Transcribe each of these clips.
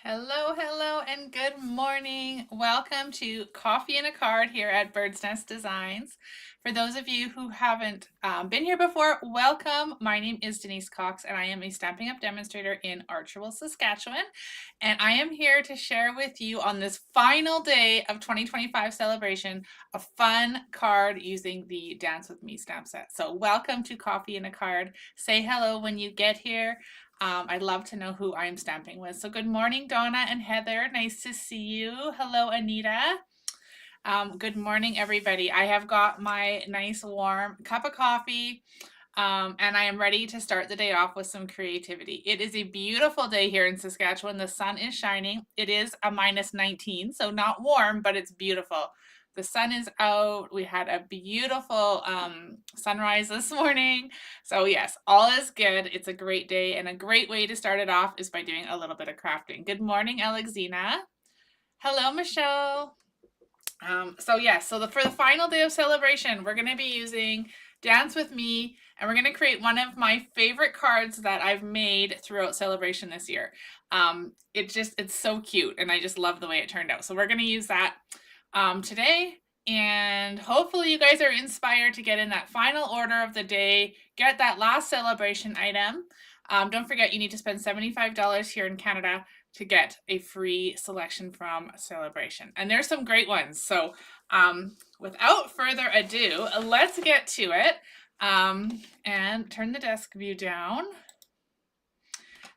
Hello, hello, and good morning. Welcome to Coffee and a Card here at Bird's Nest Designs. For those of you who haven't been here before, welcome. My name is Denise Cox, and I am a Stampin' Up! Demonstrator in Archibald, Saskatchewan. And I am here to share with you on this final day of 2025 celebration a fun card using the Dance With Me stamp set. So welcome to Coffee and a Card. Say hello when you get here. I'd love to know who I'm stamping with. So good morning, Donna and Heather. Nice to see you. Hello, Anita. Good morning, everybody. I have got my nice warm cup of coffee, and I am ready to start the day off with some creativity. It is a beautiful day here in Saskatchewan. The sun is shining. It is a -19, so not warm, but it's beautiful. The sun is out. We had a beautiful sunrise this morning. So yes, all is good. It's a great day, and a great way to start it off is by doing a little bit of crafting. Good morning, Alexina. Hello, Michelle. For the final day of celebration, we're going to be using Dance With Me, and we're going to create one of my favorite cards that I've made throughout celebration this year. It's so cute, and I just love the way it turned out. So we're going to use that today, and hopefully you guys are inspired to get in that final order of the day, get that last celebration item. Don't forget, you need to spend $75 here in Canada to get a free selection from Sale-A-Bration. And there's some great ones. So without further ado, let's get to it. And turn the desk view down.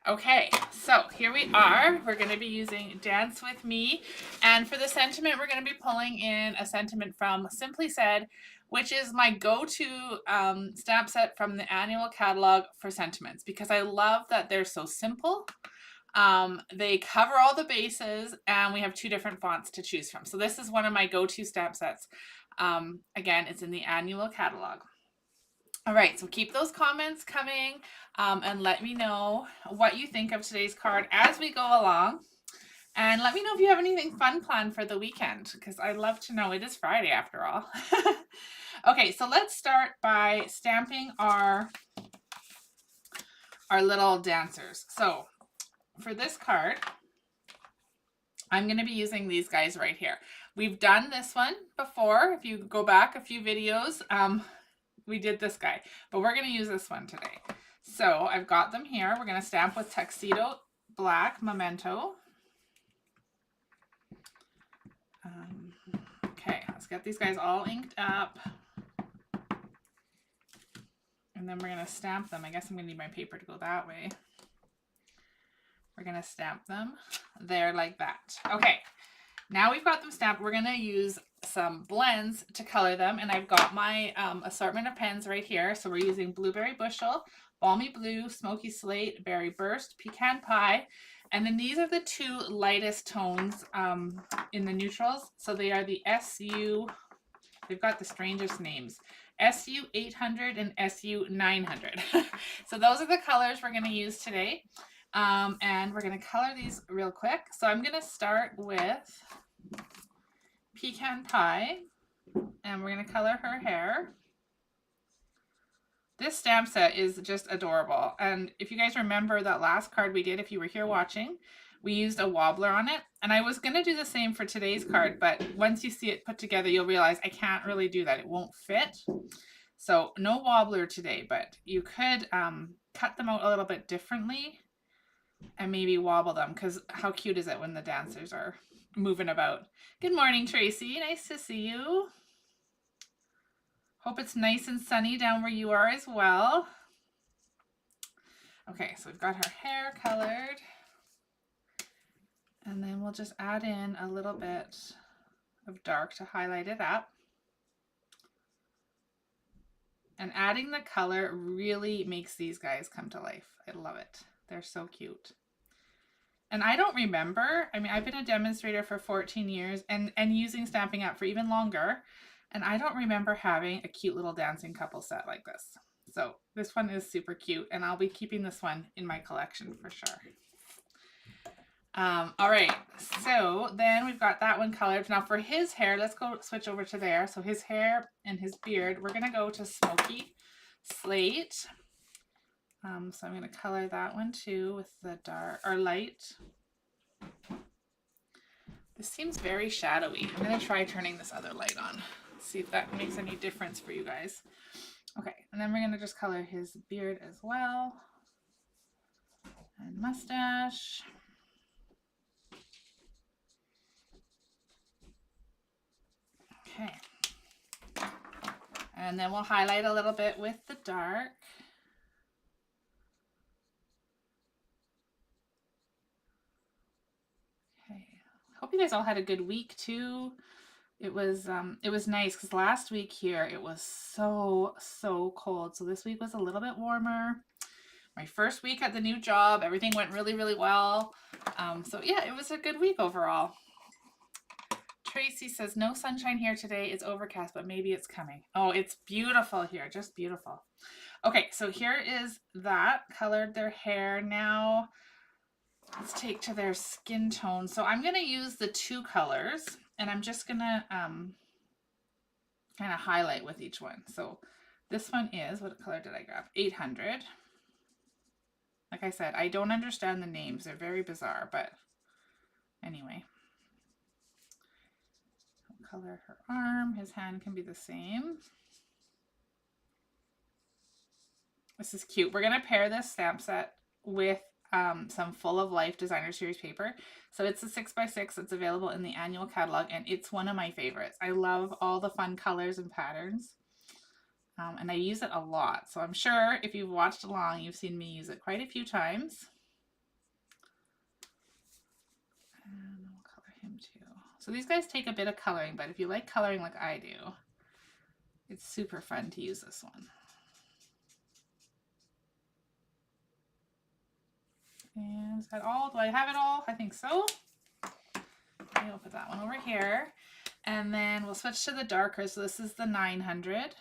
Okay, so here we are. We're going to be using Dance With Me. And for the sentiment, we're going to be pulling in a sentiment from Simply Said, which is my go-to stamp set from the annual catalog for sentiments, because I love that they're so simple. They cover all the bases, and we have two different fonts to choose from. So this is one of my go-to stamp sets. Again, it's in the annual catalog. All right, so keep those comments coming, and let me know what you think of today's card as we go along. And let me know if you have anything fun planned for the weekend, because I'd love to know. It is Friday after all. Okay, so let's start by stamping our little dancers. So for this card, I'm going to be using these guys right here. We've done this one before. If you go back a few videos, we did this guy, but we're going to use this one today. So I've got them here. We're going to stamp with Tuxedo Black Memento. Okay, let's get these guys all inked up. And then we're going to stamp them. I guess I'm going to need my paper to go that way. We're going to stamp them there like that. Okay, now we've got them stamped. We're going to use some blends to color them, and I've got my assortment of pens right here. So we're using Blueberry Bushel, Balmy Blue, Smoky Slate, Berry Burst, Pecan Pie, and then these are the two lightest tones in the neutrals. So they are the SU, they've got the strangest names, SU 800 and SU 900. So those are the colors we're going to use today, and we're going to color these real quick. So I'm going to start with Pecan Pie, and we're going to color her hair. This stamp set is just adorable, and if you guys remember that last card we did, if you were here watching, we used a wobbler on it, and I was going to do the same for today's card, but once you see it put together, you'll realize I can't really do that. It won't fit. So no wobbler today, but you could cut them out a little bit differently and maybe wobble them, because how cute is it when the dancers are moving about. Good morning, Tracy. Nice to see you. Hope it's nice and sunny down where you are as well. Okay, so we've got her hair colored. And then we'll just add in a little bit of dark to highlight it up. And adding the color really makes these guys come to life. I love it. They're so cute. And I don't remember, I mean, I've been a demonstrator for 14 years and using Stampin' Up! For even longer. And I don't remember having a cute little dancing couple set like this. So this one is super cute, and I'll be keeping this one in my collection for sure. All right, so then we've got that one colored. Now for his hair, let's go switch over to there. So his hair and his beard, we're gonna go to Smoky Slate. So I'm gonna color that one too with the dark or light This seems very shadowy. I'm going to try turning this other light on. See if that makes any difference for you guys. Okay, and then we're going to just color his beard as well. And mustache. Okay. And then we'll highlight a little bit with the dark. Okay. Hope you guys all had a good week too. It was nice because last week here it was so cold. So this week was a little bit warmer. My first week at the new job, everything went really well. So yeah, it was a good week overall. Tracy says, no sunshine here today. It's overcast, but maybe it's coming. Oh, it's beautiful here. Just beautiful. Okay, so here is that. Colored their hair. Now let's take to their skin tone. So I'm going to use the two colors, and I'm just going to kind of highlight with each one. So this one is, what color did I grab? 800. Like I said, I don't understand the names. They're very bizarre, but anyway. Color her arm. His hand can be the same. This is cute. We're going to pair this stamp set with some Full of Life Designer Series paper. So it's a 6x6 that's available in the annual catalog, and it's one of my favorites. I love all the fun colors and patterns, and I use it a lot. So I'm sure if you've watched along, you've seen me use it quite a few times. And we'll color him too. So these guys take a bit of coloring, but if you like coloring like I do, it's super fun to use this one. And is that all? Do I have it all? I think so. Okay, we'll put that one over here. And then we'll switch to the darker. So this is the 900.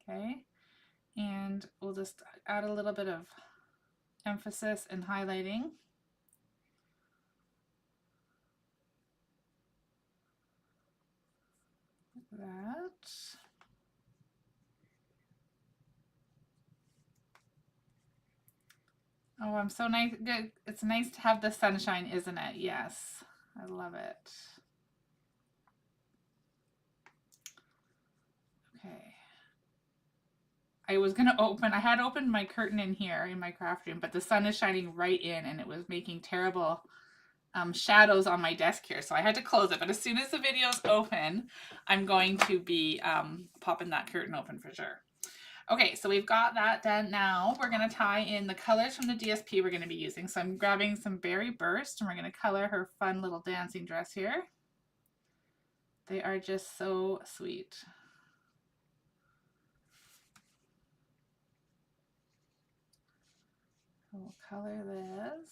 Okay. And we'll just add a little bit of emphasis and highlighting. Like that. Oh, I'm so nice. Good. It's nice to have the sunshine, isn't it? Yes. I love it. Okay. I had opened my curtain in here in my craft room, but the sun is shining right in and it was making terrible shadows on my desk here. So I had to close it. But as soon as the video's open, I'm going to be popping that curtain open for sure. Okay, so we've got that done. Now we're going to tie in the colors from the DSP we're going to be using. So I'm grabbing some Berry Burst and we're going to color her fun little dancing dress here. They are just so sweet. We'll color this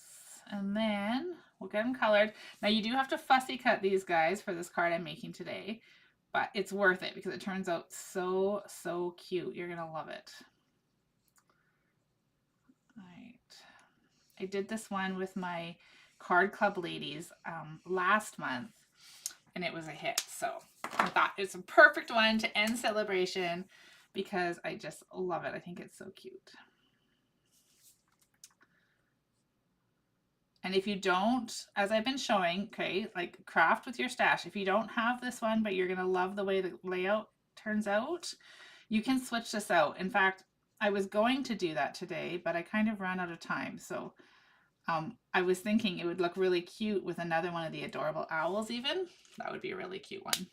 and then we'll get them colored. Now you do have to fussy cut these guys for this card I'm making today, but it's worth it because it turns out so cute. You're gonna love it. All right. I did this one with my card club ladies last month and it was a hit. So I thought it's a perfect one to end Sale-A-Bration because I just love it. I think it's so cute. And if you don't, as I've been showing, okay, like craft with your stash. If you don't have this one, but you're going to love the way the layout turns out, you can switch this out. In fact, I was going to do that today, but I kind of ran out of time. So I was thinking it would look really cute with another one of the adorable owls even. That would be a really cute one.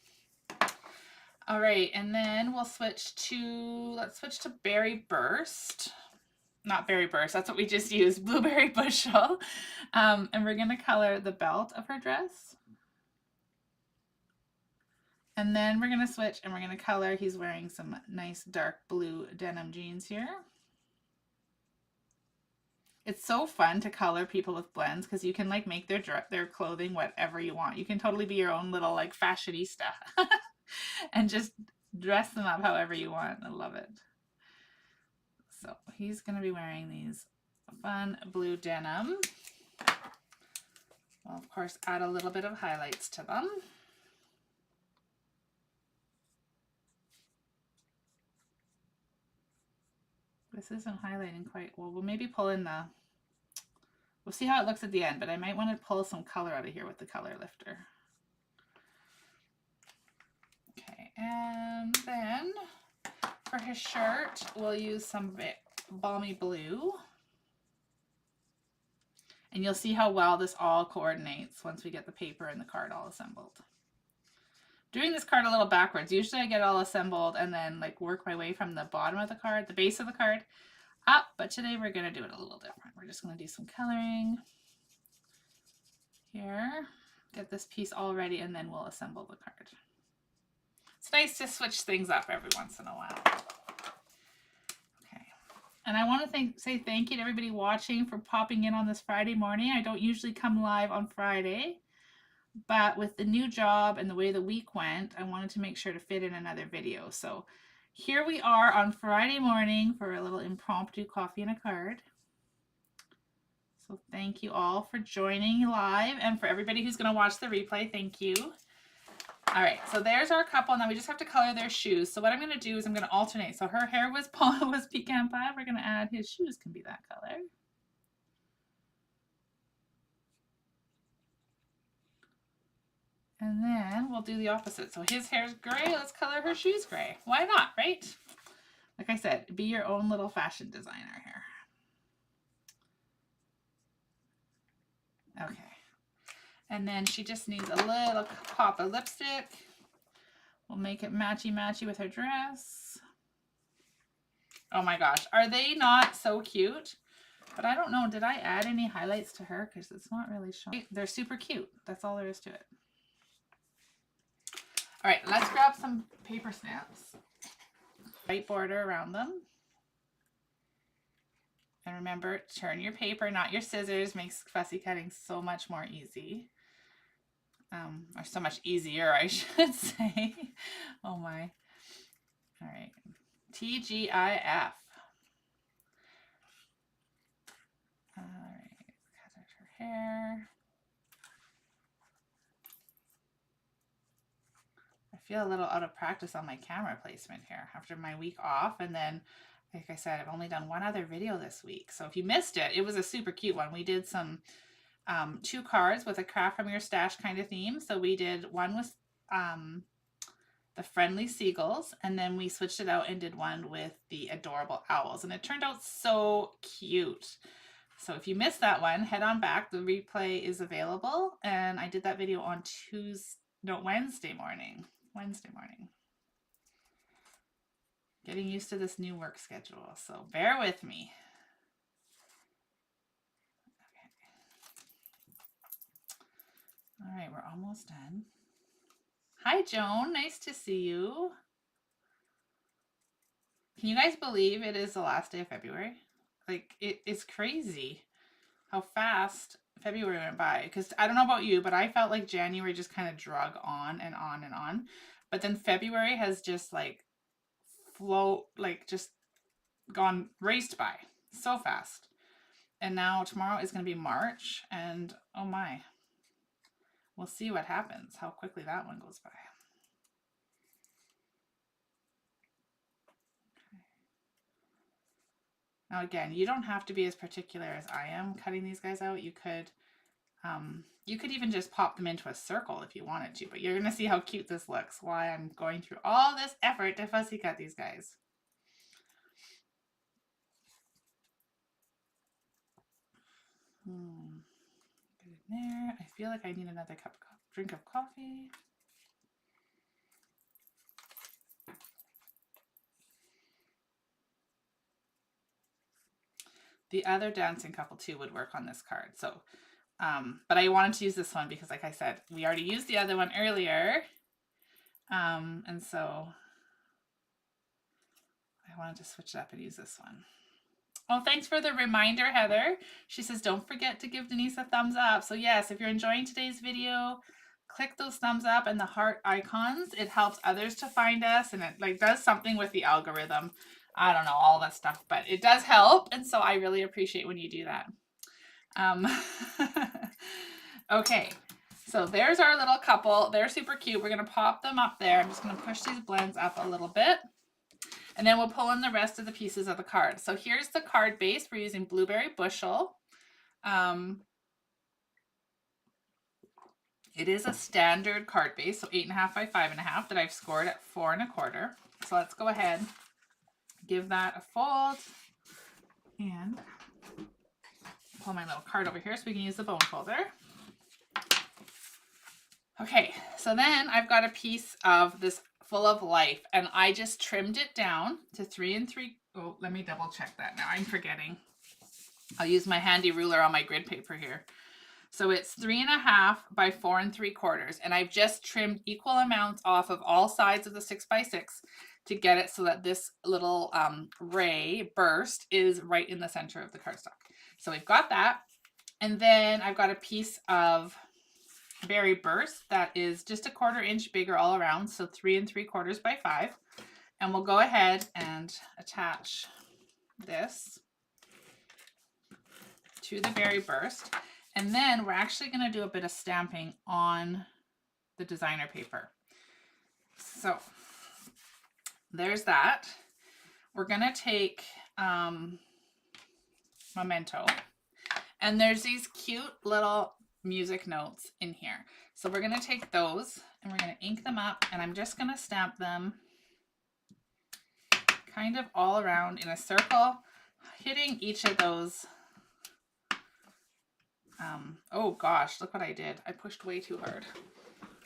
All right, and then we'll switch to, let's switch to Berry Burst. Not Berry Burst, that's what we just used, Blueberry Bushel. And we're going to color the belt of her dress. And then we're going to switch and we're going to color, he's wearing some nice dark blue denim jeans here. It's so fun to color people with blends because you can like make their clothing whatever you want. You can totally be your own little like fashionista and just dress them up however you want. I love it. So he's going to be wearing these fun blue denim. I'll of course add a little bit of highlights to them. This isn't highlighting quite well. We'll maybe pull in the, we'll see how it looks at the end, but I might want to pull some color out of here with the color lifter. And then for his shirt, we'll use some balmy blue. And you'll see how well this all coordinates once we get the paper and the card all assembled. Doing this card a little backwards. Usually I get it all assembled and then like work my way from the bottom of the card, the base of the card, up. But today we're going to do it a little different. We're just going to do some coloring here. Get this piece all ready and then we'll assemble the card. It's nice to switch things up every once in a while. Okay. And I want to say thank you to everybody watching for popping in on this Friday morning. I don't usually come live on Friday, but with the new job and the way the week went, I wanted to make sure to fit in another video. So here we are on Friday morning for a little impromptu coffee and a card. So thank you all for joining live, and for everybody who's going to watch the replay, thank you. All right, so there's our couple. Now we just have to color their shoes. So what I'm going to do is I'm going to alternate. So her hair was pecan pie. We're going to add his shoes can be that color. And then we'll do the opposite. So his hair's gray. Let's color her shoes gray. Why not, right? Like I said, be your own little fashion designer here. Okay. And then she just needs a little pop of lipstick. We'll make it matchy-matchy with her dress. Oh my gosh, are they not so cute? But I don't know, did I add any highlights to her? Because it's not really showing. They're super cute. That's all there is to it. All right, let's grab some paper snaps. White border around them. And remember, turn your paper, not your scissors. Makes fussy cutting so much more easy. Or so much easier, I should say. Oh my. All right. TGIF. All right. Cut out her hair. I feel a little out of practice on my camera placement here after my week off. And then, like I said, I've only done one other video this week. So if you missed it, it was a super cute one. We did some 2 cards with a craft from your stash kind of theme. So we did one with the friendly seagulls, and then we switched it out and did one with the adorable owls, and it turned out so cute. So if you missed that one, head on back. The replay is available, and I did that video on Wednesday morning. Getting used to this new work schedule, so bear with me. All right, we're almost done. Hi, Joan. Nice to see you. Can you guys believe it is the last day of February? Like, it's crazy how fast February went by. Because I don't know about you, but I felt like January just kind of drug on and on and on. But then February has just like just gone raced by so fast. And now tomorrow is going to be March, and oh my. We'll see what happens, how quickly that one goes by. Okay. Now again, you don't have to be as particular as I am cutting these guys out. You could even just pop them into a circle if you wanted to, but you're going to see how cute this looks, why I'm going through all this effort to fussy cut these guys. Get in there. I feel like I need another drink of coffee. The other dancing couple too would work on this card. So, but I wanted to use this one because, like I said, we already used the other one earlier. And so I wanted to switch it up and use this one. Oh, thanks for the reminder, Heather. She says, don't forget to give Denise a thumbs up. So yes, if you're enjoying today's video, click those thumbs up and the heart icons. It helps others to find us, and it like does something with the algorithm. I don't know all that stuff, but it does help. And so I really appreciate when you do that. Okay, so there's our little couple. They're super cute. We're going to pop them up there. I'm just going to push these blends up a little bit. And then we'll pull in the rest of the pieces of the card. So here's the card base. We're using Blueberry Bushel. It is a standard card base, so 8.5 by 5.5 that I've scored at 4 1/4. So let's go ahead, give that a fold, and pull my little card over here so we can use the bone folder. Okay, so then I've got a piece of this full of life, and I just trimmed it down to 3 3. Oh, let me double check that now. I'm forgetting. I'll use my handy ruler on my grid paper here. So it's 3.5 by 4 3/4, and I've just trimmed equal amounts off of all sides of the 6 by 6 to get it so that this little ray burst is right in the center of the cardstock. So we've got that, and then I've got a piece of berry burst that is just a 1/4 inch bigger all around, so 3 3/4 by 5, and we'll go ahead and attach this to the berry burst. And then we're actually going to do a bit of stamping on the designer paper. So there's that. We're going to take Memento. And there's these cute little music notes in here. So we're going to take those and we're going to ink them up. And I'm just going to stamp them kind of all around in a circle, hitting each of those. Oh gosh, look what I did. I pushed way too hard.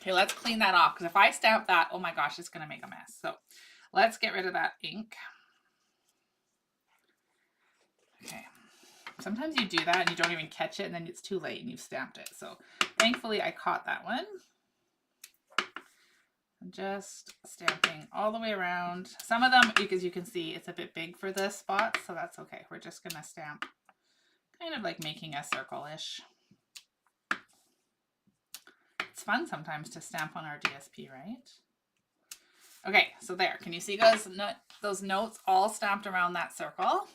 Okay, let's clean that off, because if I stamp that, oh my gosh, it's going to make a mess. So let's get rid of that ink. Okay. Sometimes you do that and you don't even catch it, and then it's too late and you've stamped it. So thankfully I caught that one. I'm just stamping all the way around. Some of them, because you can see it's a bit big for this spot, so that's okay. We're just going to stamp kind of like making a circle-ish. It's fun sometimes to stamp on our DSP, right? Okay, so there. Can you see those notes all stamped around that circle?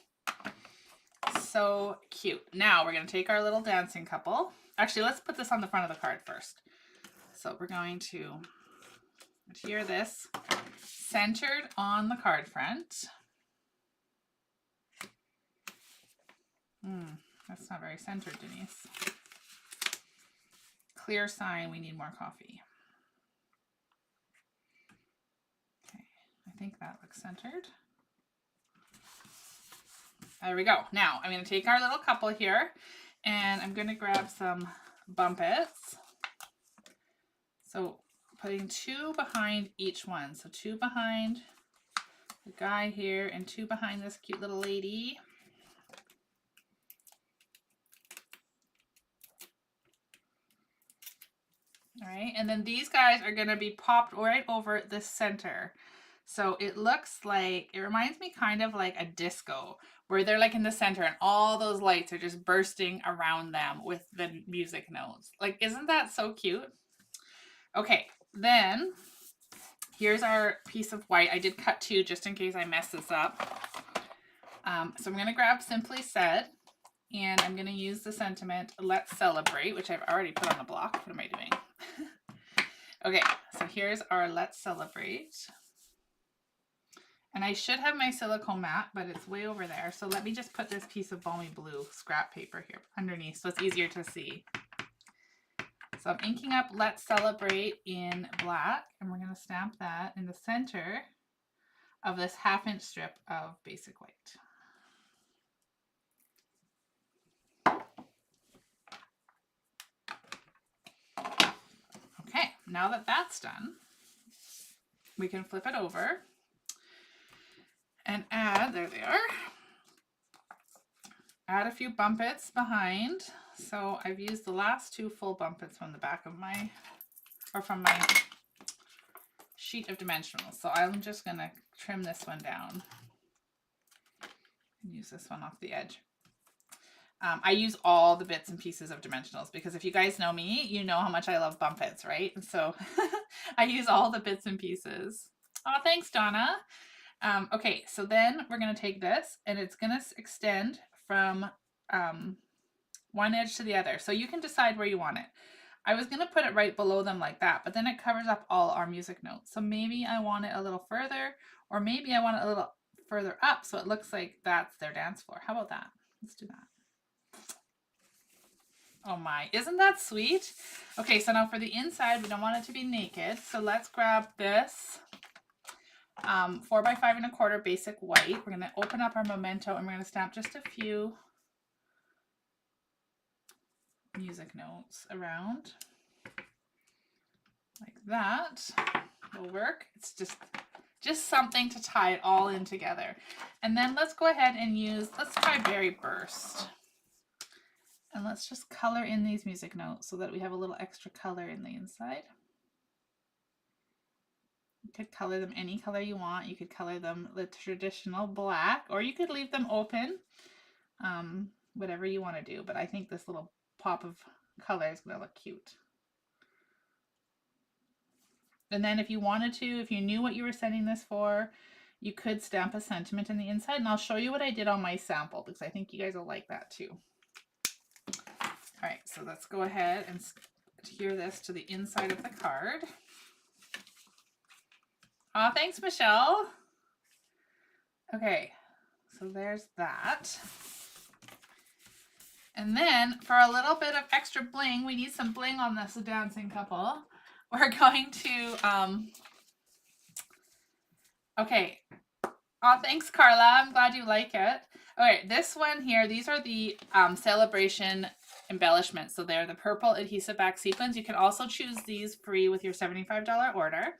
So cute. Now we're going to take our little dancing couple. Actually, let's put this on the front of the card first. So we're going to adhere this centered on the card front. That's not very centered, Denise. Clear sign we need more coffee. Okay, I think that looks centered. There we go. Now I'm going to take our little couple here and I'm going to grab some bumpets. So putting 2 behind each one. So 2 behind the guy here and 2 behind this cute little lady. All right, and then these guys are going to be popped right over the center. So it looks like, it reminds me kind of like a disco, where they're like in the center and all those lights are just bursting around them with the music notes. Like, isn't that so cute? Okay, then here's our piece of white. I did cut 2 just in case I mess this up. So I'm going to grab Simply Said, and I'm going to use the sentiment, Let's Celebrate, which I've already put on the block. What am I doing? Okay, so here's our Let's Celebrate. And I should have my silicone mat, but it's way over there. So let me just put this piece of balmy blue scrap paper here underneath so it's easier to see. So I'm inking up Let's Celebrate in black, and we're going to stamp that in the center of this 1/2 inch strip of basic white. Okay, now that that's done, we can flip it over and add, there they are, add a few bumpets behind. So I've used the last 2 full bumpets from the back of my, or from my sheet of dimensionals. So I'm just going to trim this one down and use this one off the edge. I use all the bits and pieces of dimensionals because if you guys know me, you know how much I love bumpets, right? And so I use all the bits and pieces. Oh, thanks, Donna. Okay, so then we're going to take this and it's going to extend from one edge to the other. So you can decide where you want it. I was going to put it right below them like that, but then it covers up all our music notes. So maybe I want it a little further, or maybe I want it a little further up so it looks like that's their dance floor. How about that? Let's do that. Oh my, isn't that sweet? Okay, so now for the inside, we don't want it to be naked. So let's grab this 4x5 1/4 basic white. We're gonna open up our memento and we're gonna stamp just a few music notes around. Like that will work. It's just something to tie it all in together. And then let's go ahead and let's try Berry Burst. And let's just color in these music notes so that we have a little extra color in the inside. You could color them any color you want. You could color them the traditional black, or you could leave them open, whatever you want to do. But I think this little pop of color is going to look cute. And then if you wanted to, if you knew what you were sending this for, you could stamp a sentiment in the inside. And I'll show you what I did on my sample because I think you guys will like that too. All right, so let's go ahead and adhere this to the inside of the card. Oh, thanks, Michelle. Okay, so there's that. And then for a little bit of extra bling, we need some bling on this dancing couple. We're going to, okay. Oh, thanks, Carla. I'm glad you like it. Okay, this one here, these are the Sale-A-Bration embellishments. So they're the purple adhesive back sequins. You can also choose these free with your $75 order.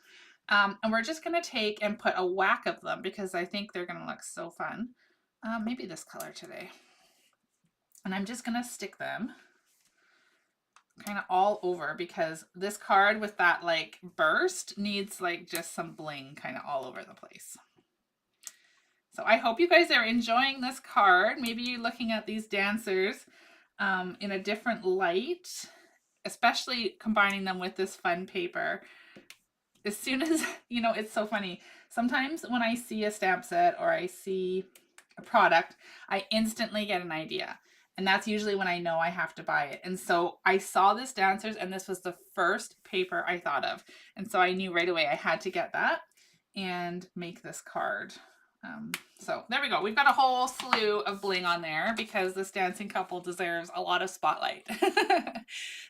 And we're just going to take and put a whack of them because I think they're going to look so fun. Maybe this color today. And I'm just going to stick them kind of all over because this card with that like burst needs like just some bling kind of all over the place. So I hope you guys are enjoying this card. Maybe you're looking at these dancers in a different light, especially combining them with this fun paper. As soon as, you know, it's so funny. Sometimes when I see a stamp set or I see a product, I instantly get an idea. And that's usually when I know I have to buy it. And so I saw this dancers and this was the first paper I thought of. And so I knew right away I had to get that and make this card. So there we go. We've got a whole slew of bling on there because this dancing couple deserves a lot of spotlight.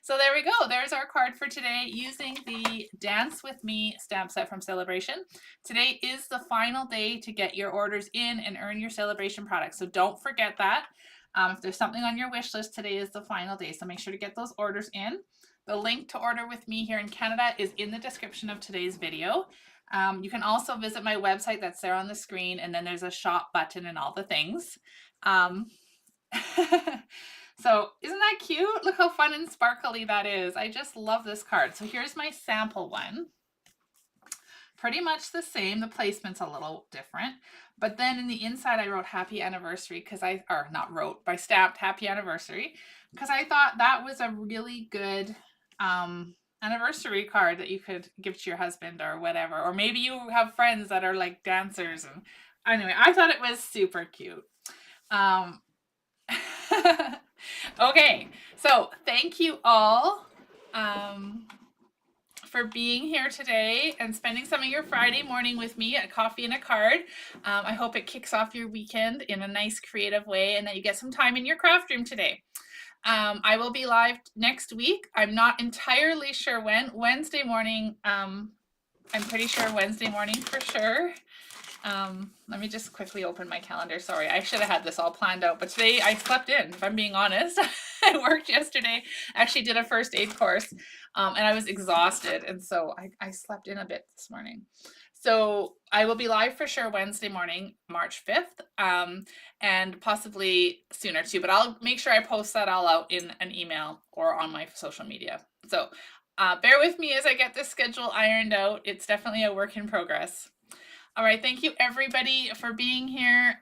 So there we go. There's our card for today using the Dance With Me stamp set from Sale-A-Bration. Today is the final day to get your orders in and earn your Sale-A-Bration products. So don't forget that. If there's something on your wish list, today is the final day. So make sure to get those orders in. The link to order with me here in Canada is in the description of today's video. You can also visit my website that's there on the screen, and then there's a shop button and all the things. So isn't that cute? Look how fun and sparkly that is. I just love this card. So here's my sample one. Pretty much the same. The placement's a little different. But then in the inside, I wrote happy anniversary because I stamped happy anniversary because I thought that was a really good anniversary card that you could give to your husband or whatever. Or maybe you have friends that are like dancers. And anyway, I thought it was super cute. Okay, so thank you all for being here today and spending some of your Friday morning with me at Coffee and a Card. I hope it kicks off your weekend in a nice creative way and that you get some time in your craft room today. I will be live next week. I'm not entirely sure when. Wednesday morning. I'm pretty sure Wednesday morning for sure. Let me just quickly open my calendar. Sorry, I should have had this all planned out, but today I slept in, if I'm being honest. I worked yesterday, actually did a first aid course, and I was exhausted, and so I slept in a bit this morning. So I will be live for sure Wednesday morning, March 5th, and possibly sooner too, but I'll make sure I post that all out in an email or on my social media. So bear with me as I get this schedule ironed out. It's definitely a work in progress. All right, thank you everybody for being here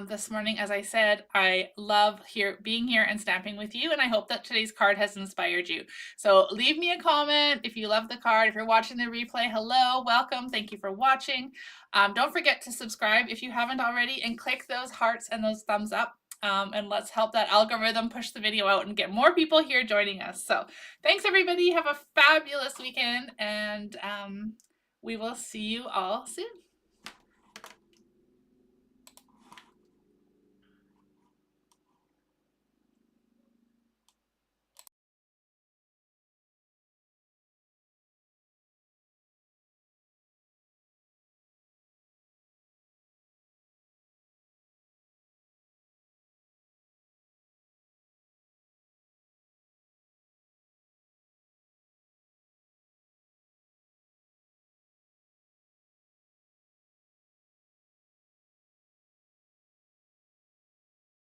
this morning. As I said, I love being here and stamping with you, and I hope that today's card has inspired you. So leave me a comment if you love the card. If you're watching the replay, hello, welcome, thank you for watching. Don't forget to subscribe if you haven't already, and click those hearts and those thumbs up. And let's help that algorithm push the video out and get more people here joining us. So thanks everybody, have a fabulous weekend, and we will see you all soon.